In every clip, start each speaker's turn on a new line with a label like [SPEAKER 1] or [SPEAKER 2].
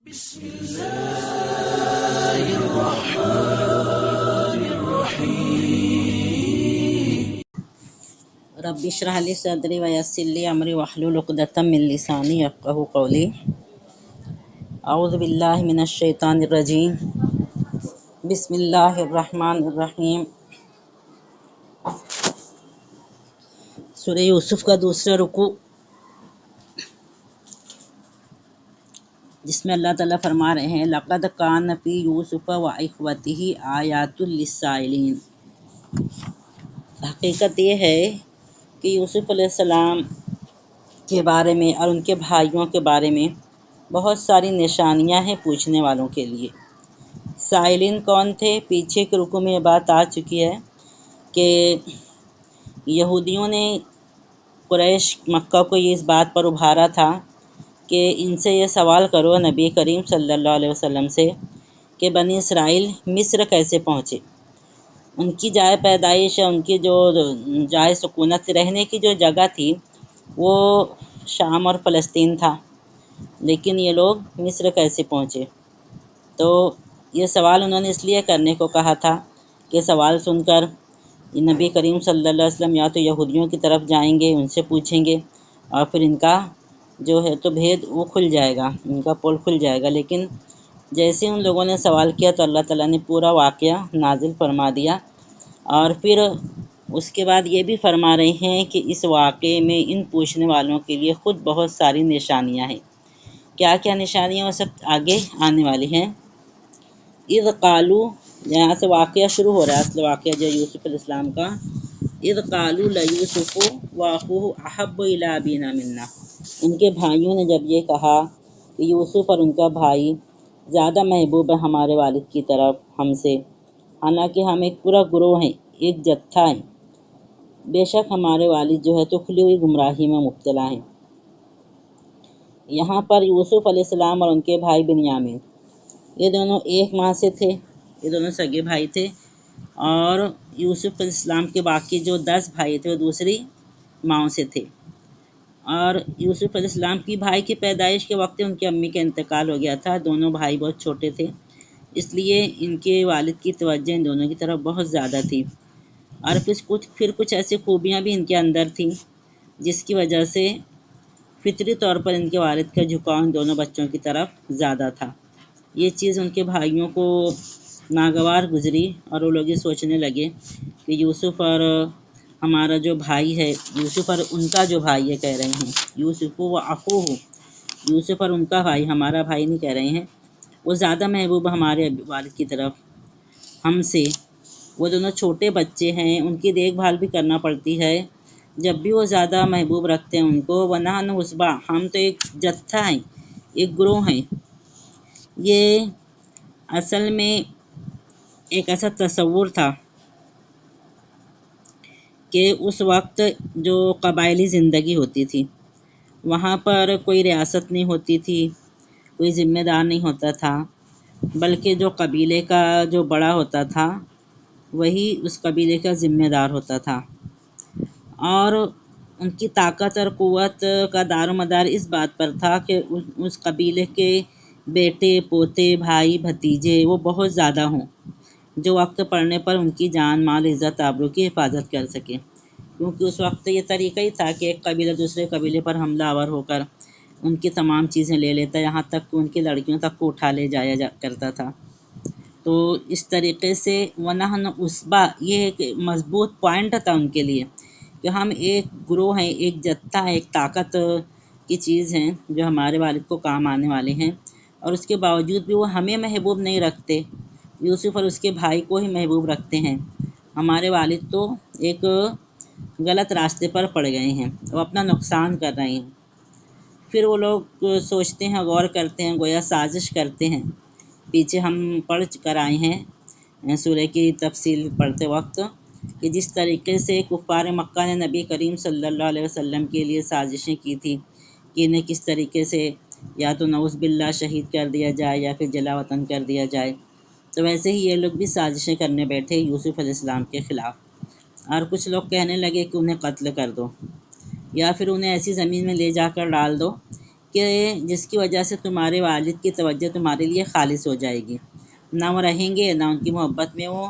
[SPEAKER 1] بسم الله الرحمن الرحيم
[SPEAKER 2] رب اشرح لي صدري ويسر لي امري واحلل عقدة من لساني يفقهوا قولي اعوذ باللہ من الشیطان الرجیم بسم اللہ الرحمن الرحیم۔ سورہ یوسف کا دوسرا رکوع، جس میں اللہ تعالیٰ فرما رہے ہیں لقد کان فی یوسف و اخوتہ آیات للسائلین۔ حقیقت یہ ہے کہ یوسف علیہ السلام کے بارے میں اور ان کے بھائیوں کے بارے میں بہت ساری نشانیاں ہیں پوچھنے والوں کے لیے۔ سائلین کون تھے؟ پیچھے کے رکوع میں یہ بات آ چکی ہے کہ یہودیوں نے قریش مکہ کو یہ اس بات پر ابھارا تھا کہ ان سے یہ سوال کرو نبی کریم صلی اللہ علیہ وسلم سے کہ بنی اسرائیل مصر کیسے پہنچے۔ ان کی جائے پیدائش یا ان کی جو جائے سکونت رہنے کی جو جگہ تھی وہ شام اور فلسطین تھا، لیکن یہ لوگ مصر کیسے پہنچے؟ تو یہ سوال انہوں نے اس لیے کرنے کو کہا تھا کہ سوال سن کر نبی کریم صلی اللہ علیہ وسلم یا تو یہودیوں کی طرف جائیں گے، ان سے پوچھیں گے اور پھر ان کا جو ہے تو بھید وہ کھل جائے گا، ان کا پول کھل جائے گا۔ لیکن جیسے ان لوگوں نے سوال کیا تو اللہ تعالیٰ نے پورا واقعہ نازل فرما دیا، اور پھر اس کے بعد یہ بھی فرما رہے ہیں کہ اس واقعے میں ان پوچھنے والوں کے لیے خود بہت ساری نشانیاں ہیں۔ کیا کیا نشانیاں وہ سب آگے آنے والی ہیں۔ اذ قالو، یہاں سے واقعہ شروع ہو رہا ہے، اصل واقعہ جو یوسف علیہ السلام کا۔ اذ قالو لیوسف واخوہ احب الی ابینا منا، ان کے بھائیوں نے جب یہ کہا کہ یوسف اور ان کا بھائی زیادہ محبوب ہے ہمارے والد کی طرف ہم سے، حالانکہ ہم ایک پورا گروہ ہیں، ایک جتھا ہیں، بے شک ہمارے والد جو ہے تو کھلی ہوئی گمراہی میں مبتلا ہیں۔ یہاں پر یوسف علیہ السلام اور ان کے بھائی بنیامین، یہ دونوں ایک ماں سے تھے، یہ دونوں سگے بھائی تھے، اور یوسف علیہ السلام کے باقی جو 10 بھائی تھے وہ دوسری ماؤں سے تھے۔ اور یوسف علیہ السلام کی بھائی کی پیدائش کے وقت ان کی امی کا انتقال ہو گیا تھا، دونوں بھائی بہت چھوٹے تھے، اس لیے ان کے والد کی توجہ ان دونوں کی طرف بہت زیادہ تھی، اور پھر کچھ ایسی خوبیاں بھی ان کے اندر تھیں جس کی وجہ سے فطری طور پر ان کے والد کا جھکاؤ ان دونوں بچوں کی طرف زیادہ تھا۔ یہ چیز ان کے بھائیوں کو ناگوار گزری اور وہ لوگ یہ سوچنے لگے کہ یوسف اور ہمارا جو بھائی ہے، یوسف اور ان کا جو بھائی ہے کہہ رہے ہیں، یوسف و اخوہ، یوسف اور ان کا بھائی، ہمارا بھائی نہیں کہہ رہے ہیں، وہ زیادہ محبوب ہمارے والد کی طرف ہم سے۔ وہ دونوں چھوٹے بچے ہیں، ان کی دیکھ بھال بھی کرنا پڑتی ہے، جب بھی وہ زیادہ محبوب رکھتے ہیں ان کو۔ وَنَحْنُ عُصْبَةٌ، ہم تو ایک جتھا ہیں، ایک گروہ ہیں۔ یہ اصل میں ایک ایسا تصور تھا کہ اس وقت جو قبائلی زندگی ہوتی تھی وہاں پر کوئی ریاست نہیں ہوتی تھی، کوئی ذمہ دار نہیں ہوتا تھا، بلکہ جو قبیلے کا جو بڑا ہوتا تھا وہی اس قبیلے کا ذمہ دار ہوتا تھا، اور ان کی طاقت اور قوت کا دار و مدار اس بات پر تھا کہ اس قبیلے کے بیٹے، پوتے، بھائی، بھتیجے وہ بہت زیادہ ہوں، جو وقت پڑنے پر ان کی جان، مال، عزت، آبرو کی حفاظت کر سکے، کیونکہ اس وقت یہ طریقہ ہی تھا کہ ایک قبیلہ دوسرے قبیلے پر حملہ آور ہو کر ان کی تمام چیزیں لے لیتا، یہاں تک کہ ان کی لڑکیوں تک کو اٹھا لے جایا کرتا تھا۔ تو اس طریقے سے وَنَحْنُ عُصْبَةٌ، یہ ایک مضبوط پوائنٹ تھا ان کے لیے کہ ہم ایک گروہ ہیں، ایک جتھا ہے، ایک طاقت کی چیز ہیں جو ہمارے والد کو کام آنے والے ہیں، اور اس کے باوجود بھی وہ ہمیں محبوب نہیں رکھتے، یوسف اور اس کے بھائی کو ہی محبوب رکھتے ہیں۔ ہمارے والد تو ایک غلط راستے پر پڑ گئے ہیں، وہ اپنا نقصان کر رہے ہیں۔ پھر وہ لوگ سوچتے ہیں، غور کرتے ہیں، گویا سازش کرتے ہیں۔ پیچھے ہم پڑھ کر آئے ہیں سورہ کی تفصیل پڑھتے وقت کہ جس طریقے سے کفار مکہ نے نبی کریم صلی اللہ علیہ وسلم کے لیے سازشیں کی تھی کہ انہیں کس طریقے سے یا تو نعوذ باللہ شہید کر دیا جائے یا پھر جلا وطن کر دیا جائے، تو ویسے ہی یہ لوگ بھی سازشیں کرنے بیٹھے یوسف علیہ السلام کے خلاف، اور کچھ لوگ کہنے لگے کہ انہیں قتل کر دو، یا پھر انہیں ایسی زمین میں لے جا کر ڈال دو کہ جس کی وجہ سے تمہارے والد کی توجہ تمہارے لیے خالص ہو جائے گی، نہ وہ رہیں گے، نہ ان کی محبت میں وہ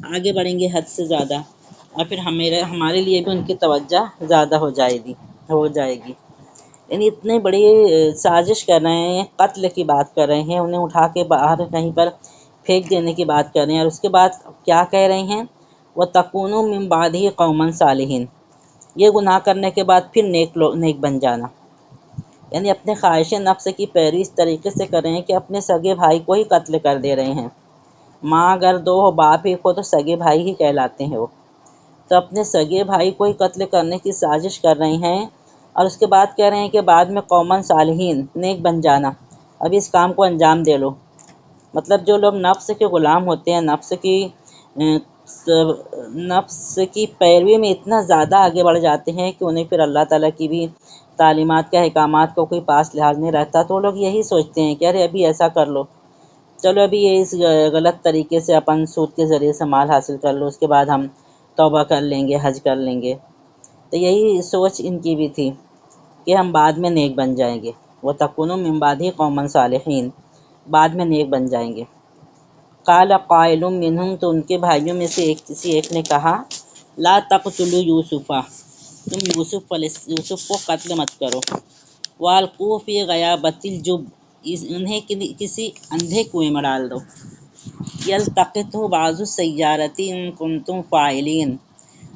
[SPEAKER 2] آگے بڑھیں گے حد سے زیادہ، اور پھر ہمارے لیے بھی ان کی توجہ زیادہ ہو جائے گی۔ یعنی اتنے بڑی سازش کر رہے ہیں، قتل کی بات کر رہے ہیں، انہیں اٹھا کے باہر کہیں پر پھینک دینے کی بات کر رہے ہیں، اور اس کے بعد کیا کہہ رہے ہیں، وَتَكُونُوا مِن بَعْدِهِ قَوْمًا صَالِحِينَ، یہ گناہ کرنے کے بعد پھر نیک بن جانا۔ یعنی اپنے خواہش نفس کی پیروی اس طریقے سے کر رہے ہیں کہ اپنے سگے بھائی کو ہی قتل کر دے رہے ہیں۔ ماں اگر دو ہو، باپ ایک ہو، تو سگے بھائی ہی کہلاتے ہیں وہ، تو اپنے سگے بھائی کو ہی قتل کرنے کی سازش کر رہے ہیں، اور اس کے بعد کہہ رہے ہیں کہ بعد میں قوماً صالحین، نیک بن جانا، ابھی اس کام کو انجام دے لو۔ مطلب جو لوگ نفس کے غلام ہوتے ہیں، نفس کی پیروی میں اتنا زیادہ آگے بڑھ جاتے ہیں کہ انہیں پھر اللہ تعالیٰ کی بھی تعلیمات کے احکامات کو کوئی پاس لحاظ نہیں رہتا، تو وہ لوگ یہی سوچتے ہیں کہ ارے ابھی ایسا کر لو، چلو ابھی یہ اس غلط طریقے سے اپن سود کے ذریعے سے مال حاصل کر لو، اس کے بعد ہم توبہ کر لیں گے، حج کر لیں گے۔ تو یہی سوچ ان کی بھی تھی کہ ہم بعد میں نیک بن جائیں گے، وَتَكُونُوا مِن بَعْدِهِ قَوْمًا صَالِحِينَ، بعد میں نیک بن جائیں گے۔ قال قائل منہم، تو ان کے بھائیوں میں سے کسی ایک نے کہا، لا تقتلوا یوسف، تم یوسف کو قتل مت کرو، والقوہ فی غیابۃ الجب، انہیں کسی اندھے کنویں میں ڈال دو، یلتقطہ بعض السیارۃ ان کنتم فاعلین،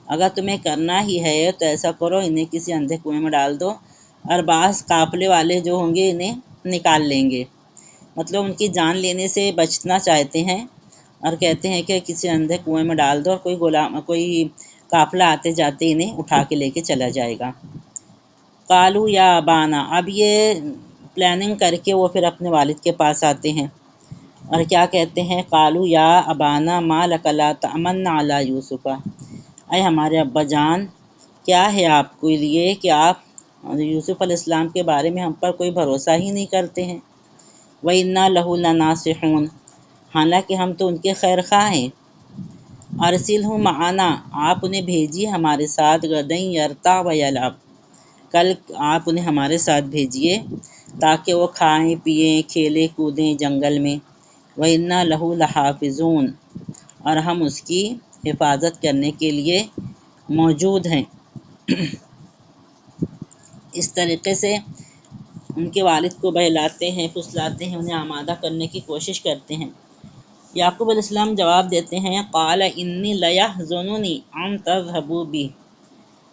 [SPEAKER 2] اگر تمہیں کرنا ہی ہے تو ایسا کرو، انہیں کسی اندھے کنویں میں ڈال دو، اور بعض قافلے والے جو ہوں گے انہیں نکال لیں گے۔ مطلب ان کی جان لینے سے بچنا چاہتے ہیں، اور کہتے ہیں کہ کسی اندھے کنویں میں ڈال دو، اور کوئی قافلہ آتے جاتے انہیں اٹھا کے لے کے چلا جائے گا۔ قالوا یا ابانا، اب یہ پلاننگ کر کے وہ پھر اپنے والد کے پاس آتے ہیں، اور کیا کہتے ہیں، قالوا یا ابانا ما لک لا تأمنا علی یوسف، اے ہمارے ابا جان، کیا ہے آپ کے لیے کہ آپ یوسف علیہ السلام کے بارے میں ہم پر کوئی بھروسہ ہی نہیں کرتے ہیں، وَإِنَّا لَهُ لَنَاصِحُونَ، حالانکہ ہم تو ان کے خیر خواہ ہیں۔ ارسلہ معنا، آپ انہیں بھیجیے ہمارے ساتھ، غدًا یرتع ویلعب، کل آپ انہیں ہمارے ساتھ بھیجیے تاکہ وہ کھائیں پئیں کھیلیں کودیں جنگل میں، وَإِنَّا لَهُ لَحَافِظُونَ، اور ہم اس کی حفاظت کرنے کے لیے موجود ہیں۔ اس طریقے سے ان کے والد کو بہلاتے ہیں، پھسلاتے ہیں، انہیں آمادہ کرنے کی کوشش کرتے ہیں۔ یعقوب علیہ السلام جواب دیتے ہیں، قال انی لیحزننی ان تذهبوا بی،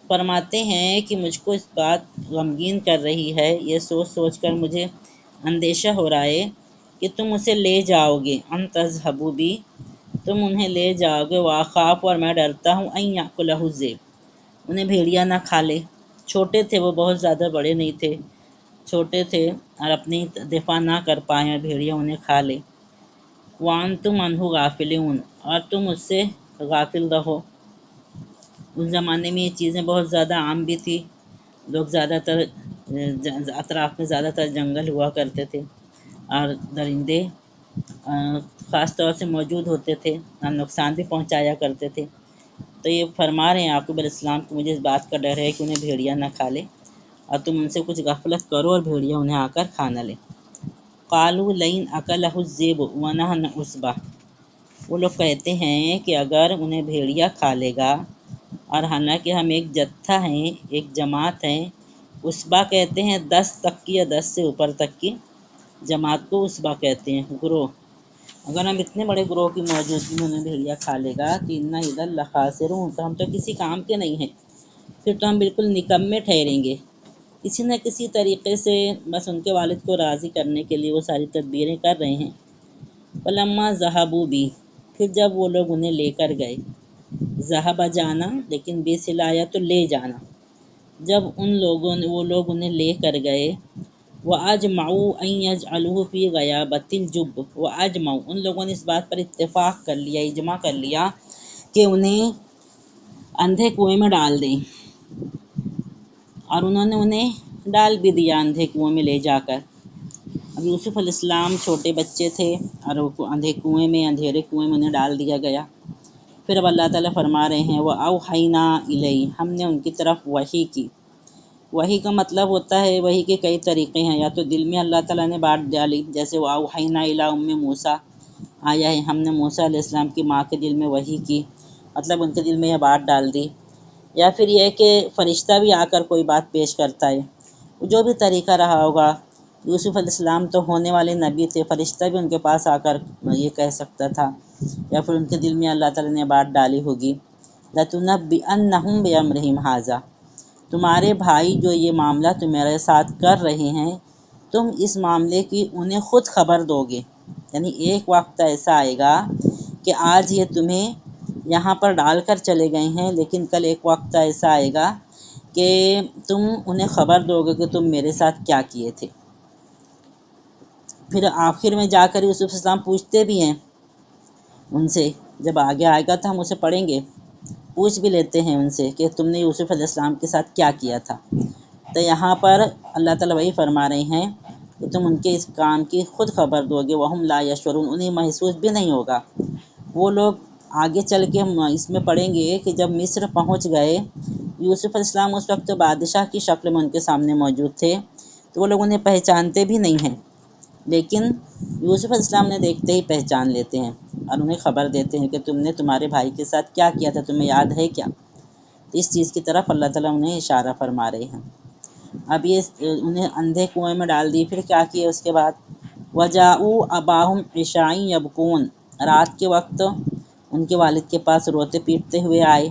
[SPEAKER 2] فرماتے ہیں کہ مجھ کو اس بات غمگین کر رہی ہے، یہ سوچ کر مجھے اندیشہ ہو رہا ہے کہ تم اسے لے جاؤ گے، ان تذهبوا بی، تم انہیں لے جاؤ گے، واخاف، اور میں ڈرتا ہوں، ان یأکلہ الذئب، انہیں بھیڑیا نہ کھا لے۔ چھوٹے تھے وہ، بہت زیادہ بڑے نہیں تھے، چھوٹے تھے اور اپنی دفاع نہ کر پائیں اور بھیڑیا انہیں کھا لے۔ وَأَنْتُمْ عَنْهُ غَافِلُونَ، اور تم اس سے غافل رہو۔ اس زمانے میں یہ چیزیں بہت زیادہ عام بھی تھی، لوگ زیادہ تر اطراف میں زیادہ تر جنگل ہوا کرتے تھے، اور درندے خاص طور سے موجود ہوتے تھے اور نقصان بھی پہنچایا کرتے تھے۔ تو یہ فرما رہے ہیں یعقوب علیہ السلام کو، مجھے اس بات کا ڈر ہے کہ انہیں بھیڑیا نہ کھا لے، اور تم ان سے کچھ غفلت کرو اور بھیڑیا انہیں آ کر کھا نہ لے۔ قالوا لئن أكله الذئب ونحن عصبة، وہ لوگ کہتے ہیں کہ اگر انہیں بھیڑیا کھا لے گا، اور حالانکہ ہم ایک جتھا ہیں، ایک جماعت ہیں، عصبہ کہتے ہیں 10 تک کی یا 10 سے اوپر تک کی جماعت کو عصبہ کہتے ہیں، گروہ، اگر ہم اتنے بڑے گروہ کی موجودگی میں انہیں بھیڑیا کھا لے گا تو اِنَّا إِذًا لَخَاسِرُونَ، تو ہم تو کسی کام کے نہیں ہیں، پھر تو ہم بالکل نکمے ٹھہریں گے۔ کسی نہ کسی طریقے سے بس ان کے والد کو راضی کرنے کے لیے وہ ساری تدبیریں کر رہے ہیں۔ فَلَمَّا ذَهَبُوا بِهِ، پھر جب وہ لوگ انہیں لے کر گئے، ذہب جانا لیکن بے صلاح تو لے جانا، جب وہ لوگ انہیں لے کر گئے، وَأَجْمَعُوا أَن يَجْعَلُوهُ فِي غَيَابَةِ الْجُبِّ، وَأَجْمَعُوا، ان لوگوں نے اس بات پر اتفاق کر لیا، اجماع کر لیا کہ انہیں اندھے کنویں میں ڈال دیں، اور انہوں نے انہیں ڈال بھی دیا اندھے کنویں میں لے جا کر۔ اب یوسف علیہ السلام چھوٹے بچے تھے اور اندھیرے کنویں میں انہیں ڈال دیا گیا۔ پھر اب اللہ تعالیٰ فرما رہے ہیں، وَأَوْحَيْنَا إِلَيْهِ، ہم نے ان کی طرف وحی کی، وحی کا مطلب ہوتا ہے، وحی کے کئی طریقے ہیں، یا تو دل میں اللہ تعالیٰ نے بات ڈالی، جیسے وَأَوْحَيْنَا إِلَىٰ أُمِّ موسیٰ آیا ہے، ہم نے موسیٰ علیہ السلام کی ماں کے دل میں وحی کی، مطلب ان کے دل میں یہ بات ڈال دی، یا پھر یہ کہ فرشتہ بھی آ کر کوئی بات پیش کرتا ہے، جو بھی طریقہ رہا ہوگا۔ یوسف علیہ السلام تو ہونے والے نبی تھے، فرشتہ بھی ان کے پاس آ کر یہ کہہ سکتا تھا، یا پھر ان کے دل میں اللہ تعالیٰ نے بات ڈالی ہوگی۔ لَتُنَبِّئَنَّهُم بِأَمْرِهِمْ هَٰذَا، تمہارے بھائی جو یہ معاملہ تمہارے ساتھ کر رہے ہیں، تم اس معاملے کی انہیں خود خبر دو گے، یعنی ایک وقت ایسا آئے گا کہ آج یہ تمہیں یہاں پر ڈال کر چلے گئے ہیں، لیکن کل ایک وقت ایسا آئے گا کہ تم انہیں خبر دو گے کہ تم میرے ساتھ کیا کیے تھے۔ پھر آخر میں جا کر یوسف علیہ السلام پوچھتے بھی ہیں ان سے، جب آگے آئے گا تو ہم اسے پڑھیں گے، پوچھ بھی لیتے ہیں ان سے کہ تم نے یوسف علیہ السلام کے ساتھ کیا کیا تھا۔ تو یہاں پر اللہ تعالیٰ وہی فرما رہے ہیں کہ تم ان کے اس کام کی خود خبر دو گے، وَهُمْ لَا يَشْعُرُونَ، انہیں محسوس بھی نہیں ہوگا۔ وہ لوگ آگے چل کے اس میں پڑھیں گے کہ جب مصر پہنچ گئے، یوسف علیہ السلام اس وقت بادشاہ کی شکل میں ان کے سامنے موجود تھے، تو وہ لوگ انہیں پہچانتے بھی نہیں ہیں، لیکن یوسف علیہ السلام نے دیکھتے ہی پہچان لیتے ہیں اور انہیں خبر دیتے ہیں کہ تم نے تمہارے بھائی کے ساتھ کیا کیا تھا، تمہیں یاد ہے کیا؟ تو اس چیز کی طرف اللہ تعالیٰ انہیں اشارہ فرما رہے ہیں۔ اب یہ انہیں اندھے کنویں میں ڈال دی، پھر کیا کیے اس کے بعد؟ وَجَاءُوا أَبَاهُمْ عِشَاءً يَبْكُونَ، رات کے وقت ان کے والد کے پاس روتے پیٹتے ہوئے آئے،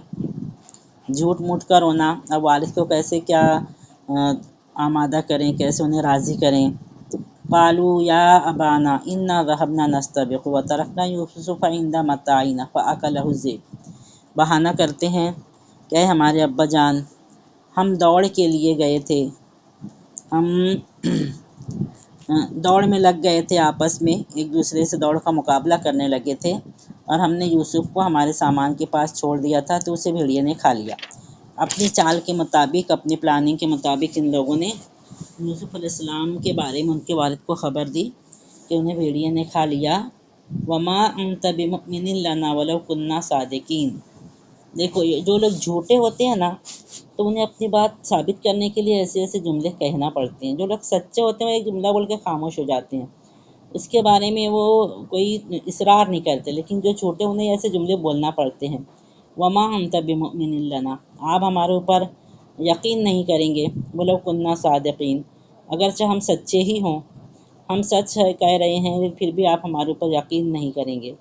[SPEAKER 2] جھوٹ موٹ کر رونا۔ اب والد کو کیسے کیا آمادہ کریں، کیسے انہیں راضی کریں؟ قالوا یا ابانا انا ذهبنا نستبق وتركنا يوسف عند متاعنا فاكله الذئب، بہانہ کرتے ہیں کہ ہمارے ابا جان، ہم دوڑ کے لیے گئے تھے، ہم دوڑ میں لگ گئے تھے، آپس میں ایک دوسرے سے دوڑ کا مقابلہ کرنے لگے تھے، اور ہم نے یوسف کو ہمارے سامان کے پاس چھوڑ دیا تھا تو اسے بھیڑیے نے کھا لیا۔ اپنی چال کے مطابق، اپنی پلاننگ کے مطابق ان لوگوں نے یوسف علیہ السلام کے بارے میں ان کے والد کو خبر دی کہ انہیں بھیڑیے نے کھا لیا۔ وما انت بمؤمن لنا ولو كنا صادقین، دیکھو یہ جو لوگ جھوٹے ہوتے ہیں نا، تو انہیں اپنی بات ثابت کرنے کے لیے ایسے ایسے جملے کہنا پڑتے ہیں۔ جو لوگ سچے ہوتے ہیں وہ ایک جملہ بول کے خاموش ہو جاتے ہیں، اس کے بارے میں وہ کوئی اصرار نہیں کرتے، لیکن جو جھوٹے انہیں ایسے جملے بولنا پڑتے ہیں۔ وما انت بمؤمن لنا، آپ ہمارے اوپر یقین نہیں کریں گے، ولو كنا صادقین، اگرچہ ہم سچے ہی ہوں، ہم سچ ہے کہہ رہے ہیں، پھر بھی آپ ہمارے اوپر یقین نہیں کریں گے۔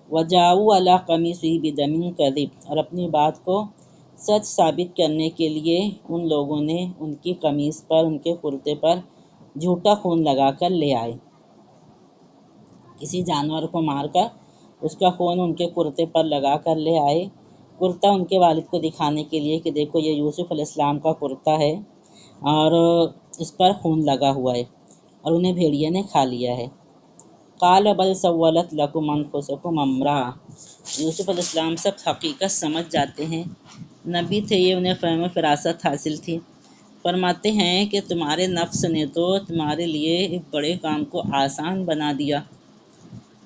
[SPEAKER 2] وَجَاءُوا عَلَىٰ قَمِيصِهِ بِدَمٍ كَذِبٍ، اور اپنی بات کو سچ ثابت کرنے کے لیے ان لوگوں نے ان کی قمیص پر، ان کے کرتے پر جھوٹا خون لگا کر لے آئے، کسی جانور کو مار کر اس کا خون ان کے کرتے پر لگا کر لے آئے، کرتا ان کے والد کو دکھانے کے لیے کہ دیکھو یہ یوسف علیہ السلام کا کرتا ہے اور اس پر خون لگا ہوا ہے، اور انہیں بھیڑیے نے کھا لیا ہے۔ قال بل سولت لکم انفسکم امرا، یوسف علیہ السلام سب حقیقت سمجھ جاتے ہیں، نبی تھے یہ، انہیں فہم و فراست حاصل تھی۔ فرماتے ہیں کہ تمہارے نفس نے تو تمہارے لیے ایک بڑے کام کو آسان بنا دیا،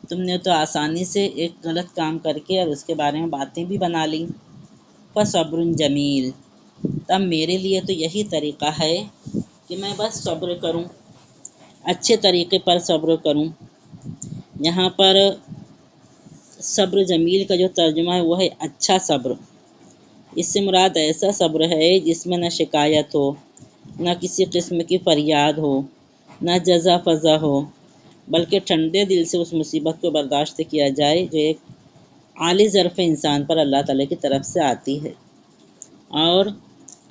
[SPEAKER 2] تم نے تو آسانی سے ایک غلط کام کر کے اور اس کے بارے میں باتیں بھی بنا لیں۔ فصبر جمیل، تب میرے لیے تو یہی طریقہ ہے کہ میں بس صبر کروں، اچھے طریقے پر صبر کروں۔ یہاں پر صبر جمیل کا جو ترجمہ ہے وہ ہے اچھا صبر، اس سے مراد ایسا صبر ہے جس میں نہ شکایت ہو، نہ کسی قسم کی فریاد ہو، نہ جزا فضا ہو، بلکہ ٹھنڈے دل سے اس مصیبت کو برداشت کیا جائے جو ایک عالی ظرف انسان پر اللہ تعالیٰ کی طرف سے آتی ہے۔ اور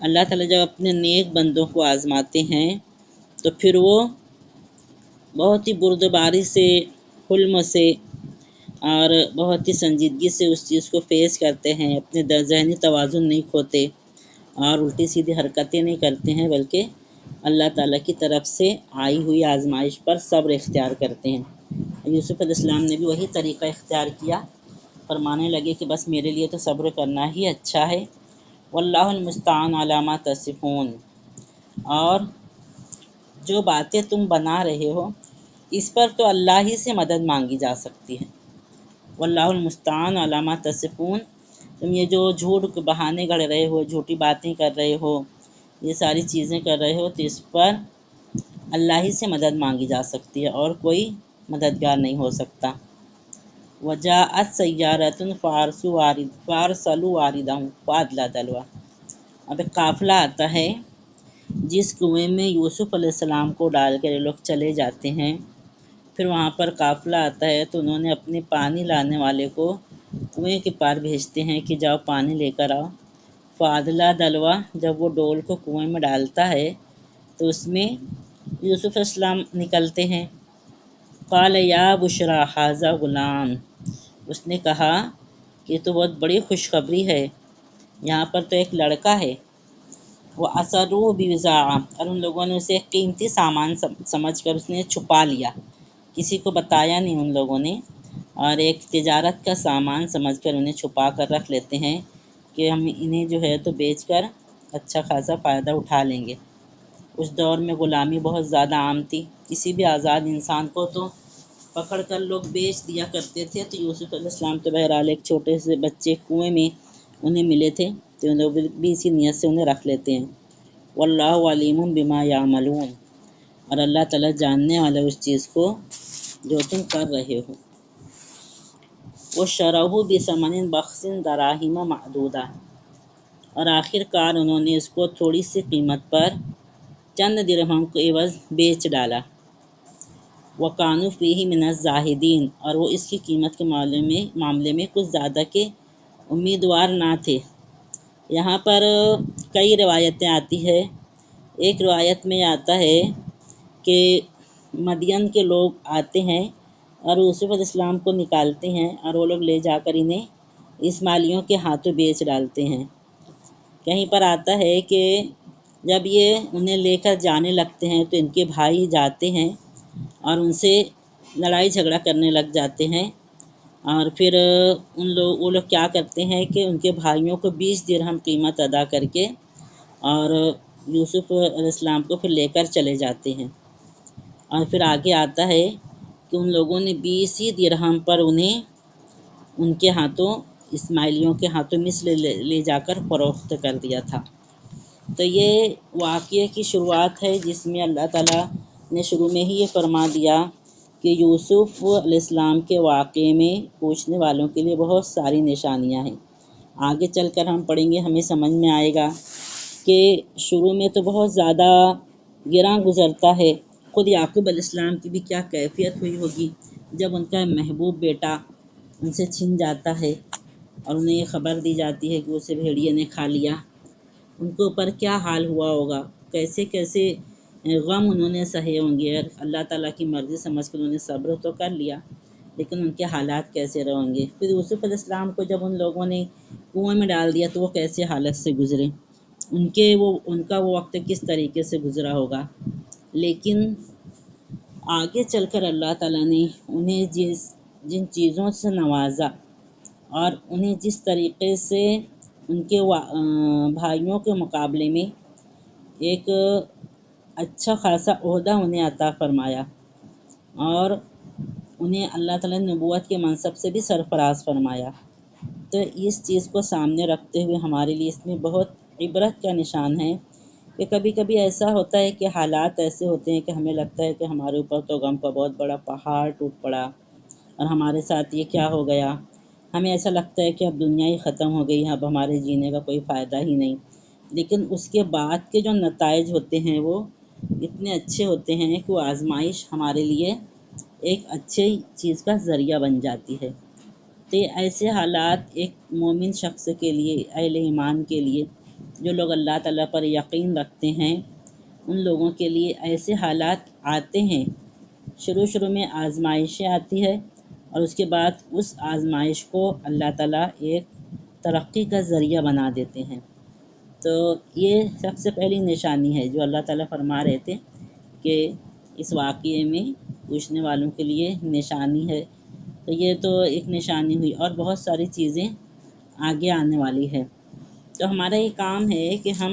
[SPEAKER 2] اللہ تعالیٰ جب اپنے نیک بندوں کو آزماتے ہیں تو پھر وہ بہت ہی بردباری سے، حلم سے اور بہت ہی سنجیدگی سے اس چیز کو فیس کرتے ہیں، اپنے ذہنی توازن نہیں کھوتے اور الٹی سیدھی حرکتیں نہیں کرتے ہیں، بلکہ اللہ تعالیٰ کی طرف سے آئی ہوئی آزمائش پر صبر اختیار کرتے ہیں۔ یوسف علیہ السلام نے بھی وہی طریقہ اختیار کیا، فرمانے لگے کہ بس میرے لیے تو صبر کرنا ہی اچھا ہے۔ واللہ المستعان علی ما تصفون، اور جو باتیں تم بنا رہے ہو اس پر تو اللہ ہی سے مدد مانگی جا سکتی ہے۔ واللہ المستعان علی ما تصفون، تم یہ جو جھوٹ بہانے گڑھ رہے ہو، جھوٹی باتیں کر رہے ہو، یہ ساری چیزیں کر رہے ہو تو اس پر اللہ ہی سے مدد مانگی جا سکتی ہے اور کوئی مددگار نہیں ہو سکتا۔ وجاءت سیارۃ فارسلوا واردہم فادلی دلوا۔ اب ایک قافلہ آتا ہے جس کنویں میں یوسف علیہ السلام کو ڈال کر یہ لوگ چلے جاتے ہیں، پھر وہاں پر قافلہ آتا ہے تو انہوں نے اپنے پانی لانے والے کو کنویں کے پار بھیجتے ہیں کہ جاؤ پانی لے کر آؤ۔ فادلا دلوا، جب وہ ڈول کو کنویں میں ڈالتا ہے تو اس میں یوسف علیہ السلام نکلتے ہیں۔ قال یا بشرا ھذا غلام، اس نے کہا کہ یہ تو بہت بڑی خوشخبری ہے، یہاں پر تو ایک لڑکا ہے۔ وَأَسَرُّوا بِبِضَاعَةٍ، اور ان لوگوں نے اسے ایک قیمتی سامان سمجھ کر اس نے چھپا لیا، کسی کو بتایا نہیں ان لوگوں نے، اور ایک تجارت کا سامان سمجھ کر انہیں چھپا کر رکھ لیتے ہیں کہ ہم انہیں جو ہے تو بیچ کر اچھا خاصا فائدہ اٹھا لیں گے۔ اس دور میں غلامی بہت زیادہ عام تھی، کسی بھی آزاد انسان کو تو پکڑ کر لوگ بیچ دیا کرتے تھے۔ تو یوسف علیہ السلام تو بہرحال ایک چھوٹے سے بچے کنویں میں انہیں ملے تھے تو ان لوگ بھی اسی نیت سے انہیں رکھ لیتے ہیں۔ واللہ علیم بما یعملون، اور اللہ تعالیٰ جاننے والا اس چیز کو جو تم کر رہے ہو۔ وَشَرَوْهُ بِثَمَنٍ بَخْسٍ دَرَاهِمَ مَعْدُودَةٍ، اور آخر کار انہوں نے اس کو تھوڑی سی قیمت پر چند درہم کے عوض بیچ ڈالا۔ وَكَانُوا فِيهِ مِنَ الزَّاهِدِينَ، اور وہ اس کی قیمت کے معاملے میں کچھ زیادہ کے امیدوار نہ تھے۔ یہاں پر کئی روایتیں آتی ہے۔ ایک روایت میں آتا ہے کہ مدین کے لوگ آتے ہیں اور یوسف علیہ السلام کو نکالتے ہیں اور وہ لوگ لے جا کر انہیں اسماعیلیوں کے ہاتھوں بیچ ڈالتے ہیں۔ کہیں پر آتا ہے کہ جب یہ انہیں لے کر جانے لگتے ہیں تو ان کے بھائی جاتے ہیں اور ان سے لڑائی جھگڑا کرنے لگ جاتے ہیں، اور پھر وہ لوگ کیا کرتے ہیں کہ ان کے بھائیوں کو 20 درہم قیمت ادا کر کے اور یوسف علیہ السلام کو پھر لے کر چلے جاتے ہیں۔ اور پھر آگے آتا ہے کہ ان لوگوں نے 20 ہی درہم پر انہیں ان کے ہاتھوں، اسماعیلیوں کے ہاتھوں مصر لے جا کر فروخت کر دیا تھا۔ تو یہ واقعے کی شروعات ہے جس میں اللہ تعالیٰ نے شروع میں ہی یہ فرما دیا کہ یوسف علیہ السلام کے واقعے میں پوچھنے والوں کے لیے بہت ساری نشانیاں ہیں۔ آگے چل کر ہم پڑھیں گے، ہمیں سمجھ میں آئے گا کہ شروع میں تو بہت زیادہ گراں گزرتا ہے۔ خود یعقوب علیہ السلام کی بھی کیا کیفیت ہوئی ہوگی جب ان کا محبوب بیٹا ان سے چھن جاتا ہے اور انہیں یہ خبر دی جاتی ہے کہ اسے بھیڑیے نے کھا لیا۔ ان کے اوپر کیا حال ہوا ہوگا، کیسے کیسے غم انہوں نے سہے ہوں گے۔ اللہ تعالیٰ کی مرضی سمجھ کر انہوں نے صبر تو کر لیا، لیکن ان کے حالات کیسے رہیں گے۔ پھر یوسف علیہ السلام کو جب ان لوگوں نے کنویں میں ڈال دیا تو وہ کیسے حالت سے گزرے، ان کا وہ وقت کس طریقے سے گزرا ہوگا۔ لیکن آگے چل کر اللہ تعالیٰ نے انہیں جن چیزوں سے نوازا اور انہیں جس طریقے سے ان کے بھائیوں کے مقابلے میں ایک اچھا خاصا عہدہ انہیں عطا فرمایا اور انہیں اللہ تعالیٰ نے نبوت کے منصب سے بھی سرفراز فرمایا، تو اس چیز کو سامنے رکھتے ہوئے ہمارے لیے اس میں بہت عبرت کا نشان ہے کہ کبھی کبھی ایسا ہوتا ہے کہ حالات ایسے ہوتے ہیں کہ ہمیں لگتا ہے کہ ہمارے اوپر تو غم کا بہت بڑا پہاڑ ٹوٹ پڑا اور ہمارے ساتھ یہ کیا ہو گیا۔ ہمیں ایسا لگتا ہے کہ اب دنیا ہی ختم ہو گئی، اب ہمارے جینے کا کوئی فائدہ ہی نہیں، لیکن اس کے بعد کے جو نتائج ہوتے ہیں وہ اتنے اچھے ہوتے ہیں کہ وہ آزمائش ہمارے لیے ایک اچھے چیز کا ذریعہ بن جاتی ہے۔ تو ایسے حالات ایک مومن شخص کے لیے، اہل ایمان کے لیے، جو لوگ اللہ تعالیٰ پر یقین رکھتے ہیں، ان لوگوں کے لیے ایسے حالات آتے ہیں۔ شروع میں آزمائشیں آتی ہے اور اس کے بعد اس آزمائش کو اللہ تعالیٰ ایک ترقی کا ذریعہ بنا دیتے ہیں۔ تو یہ سب سے پہلی نشانی ہے جو اللہ تعالیٰ فرما رہے تھے کہ اس واقعے میں پوچھنے والوں کے لیے نشانی ہے۔ تو یہ تو ایک نشانی ہوئی اور بہت ساری چیزیں آگے آنے والی ہے۔ تو ہمارا یہ کام ہے کہ ہم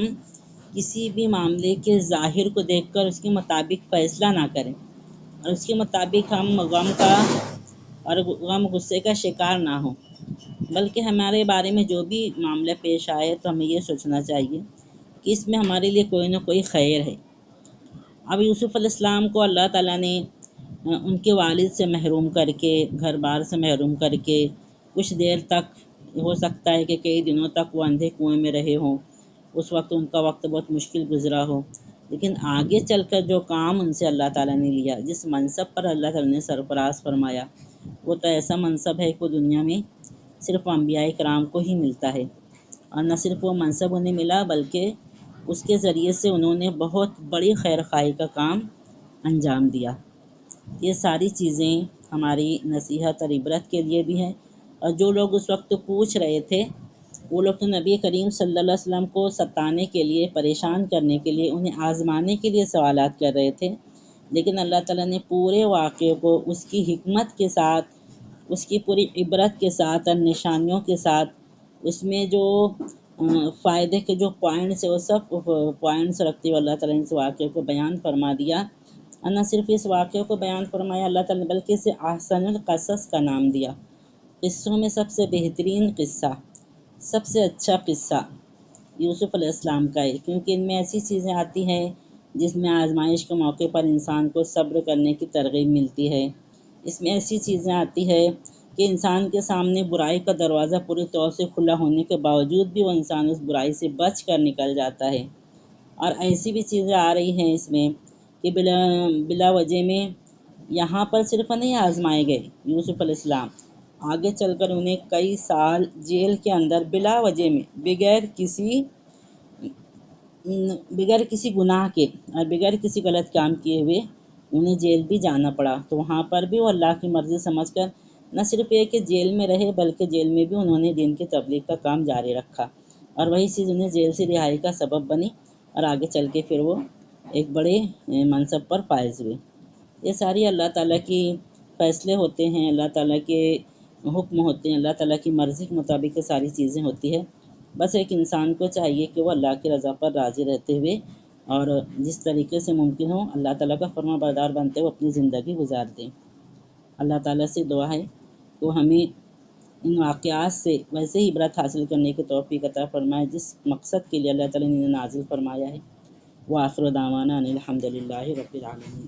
[SPEAKER 2] کسی بھی معاملے کے ظاہر کو دیکھ کر اس کے مطابق فیصلہ نہ کریں اور اس کے مطابق ہم غم غصے کا شکار نہ ہوں، بلکہ ہمارے بارے میں جو بھی معاملہ پیش آئے تو ہمیں یہ سوچنا چاہیے کہ اس میں ہمارے لیے کوئی نہ کوئی خیر ہے۔ اب یوسف علیہ السلام کو اللہ تعالیٰ نے ان کے والد سے محروم کر کے، گھر بار سے محروم کر کے، کچھ دیر تک، ہو سکتا ہے کہ کئی دنوں تک وہ اندھے کنویں میں رہے ہوں، اس وقت ان کا وقت بہت مشکل گزرا ہو، لیکن آگے چل کر جو کام ان سے اللہ تعالیٰ نے لیا، جس منصب پر اللہ تعالیٰ نے سرفراز فرمایا، وہ تو ایسا منصب ہے کہ دنیا میں صرف انبیاء کرام کو ہی ملتا ہے۔ اور نہ صرف وہ منصب انہیں ملا، بلکہ اس کے ذریعے سے انہوں نے بہت بڑی خیر خواہی کا کام انجام دیا۔ یہ ساری چیزیں ہماری نصیحت اور عبرت کے لیے بھی ہیں، اور جو لوگ اس وقت پوچھ رہے تھے، وہ لوگ تو نبی کریم صلی اللہ علیہ وسلم کو ستانے کے لیے، پریشان کرنے کے لیے، انہیں آزمانے کے لیے سوالات کر رہے تھے، لیکن اللہ تعالیٰ نے پورے واقعے کو اس کی حکمت کے ساتھ، اس کی پوری عبرت کے ساتھ اور نشانیوں کے ساتھ، اس میں جو فائدے کے جو پوائنٹس ہیں، وہ سب پوائنٹس رکھتے ہوئے اللہ تعالیٰ نے اس واقعے کو بیان فرما دیا۔ اور نہ صرف اس واقعے کو بیان فرمایا اللہ تعالیٰ نے، بلکہ اسے احسن القصص کا نام دیا۔ قصوں میں سب سے بہترین قصہ، سب سے اچھا قصہ یوسف علیہ السلام کا ہے، کیونکہ ان میں ایسی چیزیں آتی ہیں جس میں آزمائش کے موقع پر انسان کو صبر کرنے کی ترغیب ملتی ہے۔ اس میں ایسی چیزیں آتی ہے کہ انسان کے سامنے برائی کا دروازہ پوری طور سے کھلا ہونے کے باوجود بھی وہ انسان اس برائی سے بچ کر نکل جاتا ہے۔ اور ایسی بھی چیزیں آ رہی ہیں اس میں کہ بلا وجہ میں یہاں پر صرف نہیں آزمائے گئے یوسف علیہ السلام، آگے چل کر انہیں کئی سال جیل کے اندر بلا وجہ میں، بغیر کسی گناہ کے اور بغیر کسی غلط کام کیے ہوئے انہیں جیل بھی جانا پڑا۔ تو وہاں پر بھی وہ اللہ کی مرضی سمجھ کر نہ صرف یہ کہ جیل میں رہے، بلکہ جیل میں بھی انہوں نے دین کی تبلیغ کا کام جاری رکھا، اور وہی چیز انہیں جیل سے رہائی کا سبب بنی، اور آگے چل کے پھر وہ ایک بڑے منصب پر فائز ہوئے۔ یہ ساری اللہ تعالیٰ کی فیصلے ہوتے ہیں، اللہ تعالیٰ کے حکم ہوتے ہیں، اللہ تعالیٰ کی مرضی کے مطابق یہ ساری چیزیں ہوتی ہے۔ بس ایک انسان کو چاہیے کہ وہ اللہ کی رضا پر راضی رہتے ہوئے اور جس طریقے سے ممکن ہو اللہ تعالیٰ کا فرما بردار بنتے ہوئے اپنی زندگی گزار دیں۔ اللہ تعالیٰ سے دعا ہے کہ وہ ہمیں ان واقعات سے ویسے ہی عبرت حاصل کرنے کی توفیق عطا فرمائے جس مقصد کے لیے اللہ تعالیٰ نے نازل فرمایا ہے۔ وآخر دعوانا ان الحمد للہ رب العالمین۔